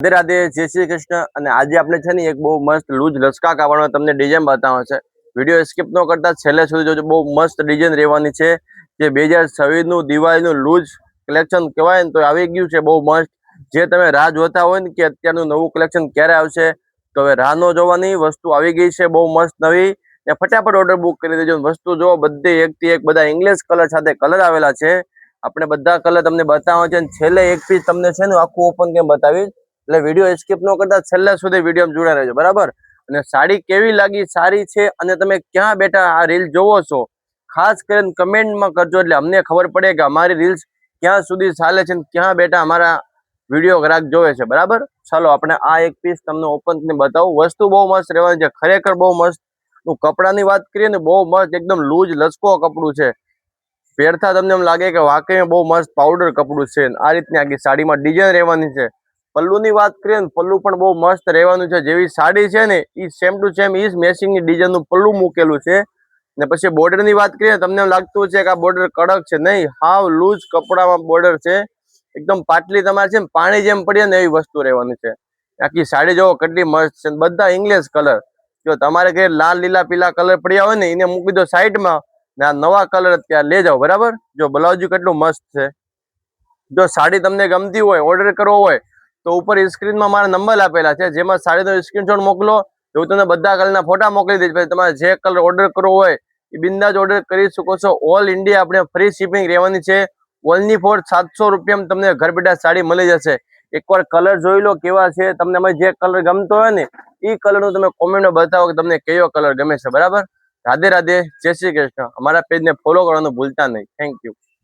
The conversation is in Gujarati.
રાધે રાધે, જય શ્રી કૃષ્ણ। અને આજે આપણે છે ને એક બહુ મસ્ત લૂઝ લચકા કાપડમાં તમને ડિઝાઇન બતાવવાનો છે। વિડીયો સ્કીપ ન કરતા છેલ્લે સુધી જોજો। બહુ મસ્ત ડિઝાઇન રહેવાની છે જે 2026 નું દિવાળીનું લૂઝ કલેક્શન કહેવાય ને તો આવી ગયું છે। બહુ મસ્ત જે તમે રાહ જોતા હોય ને કે અત્યારનું નવું કલેક્શન ક્યારે આવશે, તો હવે રાહ ન જોવાની, વસ્તુ આવી ગઈ છે બહુ મસ્ત નવી। ને ફટાફટ ઓર્ડર બુક કરી દેજો। વસ્તુ જો બધી એકથી એક બધા ઇંગ્લિશ કલર સાથે કલર આવેલા છે। આપણે બધા કલર તમને બતાવવા છે। છેલ્લે એક પીસ તમને છે ને આખું ઓપન કેમ બતાવીશ, એટલે વિડીયો સ્કીપ ન કરતા છેલ્લે સુધી વિડીયો જોડા રહેજો, બરાબર। અને સાડી કેવી લાગી, સારી છે અને તમે ક્યાં બેઠા આ રીલ જોવો છો, ખાસ કરીને કમેન્ટમાં કરજો, એટલે અમને ખબર પડે કે અમારી રીલ્સ ક્યાં સુધી ચાલે છે, ક્યાં બેઠા અમારા વિડીયો ગ્રાહક જોવે છે, બરાબર। ચાલો આપણે આ એક પીસ તમને ઓપન કરીને બતાવું। વસ્તુ બહુ મસ્ત રહેવાની છે, ખરેખર બહુ મસ્ત। કપડાની વાત કરીએ ને, બહુ મસ્ત એકદમ લૂઝ લચકો કપડું છે। પહેરતા તમને એમ લાગે કે વાકઈ બહુ મસ્ત પાવડર કપડું છે। આ રીતની આખી સાડીમાં ડિઝાઇન રહેવાની છે। પલ્લુની વાત કરીએ ને, પલ્લુ પણ બહુ મસ્ત રહેવાનું છે। જેવી સાડી છે ને એ સેમ ટુ સેમ ઈ જ મેચિંગની ડિઝાઇનનું પલ્લુ મૂકેલું છે। ને પછી બોર્ડરની વાત કરીએ, તમને લાગતું છે કે આ બોર્ડર કડક છે, નહીં, હાવ લૂઝ કપડામાં બોર્ડર છે। એકદમ પાટલી તમારે છે ને પાણી જેમ પડીએ ને એવી વસ્તુ રહેવાની છે। આખી સાડી જોવો કેટલી મસ્ત છે, બધા ઇંગ્લિશ કલર। જો તમારે ઘરે લાલ લીલા પીલા કલર પડ્યા હોય ને એને મૂકી દો સાઈડમાં, ને આ નવા કલર અત્યારે લઈ જાઓ, બરાબર। જો બ્લાઉઝ કેટલું મસ્ત છે। જો સાડી તમને ગમતી હોય, ઓર્ડર કરવો હોય તો ઉપર સ્ક્રીનમાં મારા નંબર આપેલા છે, જેમાં સાડીનો સ્ક્રીનશોટ મોકલો, તો હું તમને બધા કલરના ફોટા મોકલી દઈશ। પછી તમારે જે કલર ઓર્ડર કરવો હોય એ બિંદાસ ઓર્ડર કરી શકો છો। ઓલ ઇન્ડિયા આપણે ફ્રી શિપિંગ રહેવાની છે। ઓનલી ફોર 700 રૂપિયામાં તમને ઘર બેઠા સાડી મળી જશે। એકવાર કલર જોઈ લો કેવા છે, તમને જે કલર ગમતો હોય ને એ કલરનું તમે કોમેન્ટમાં બતાવો કે તમને કયો કલર ગમે છે, બરાબર। રાધે રાધે, જય શ્રી કૃષ્ણ। અમારા પેજને ફોલો કરવાનું ભૂલતા નહીં। Thank you.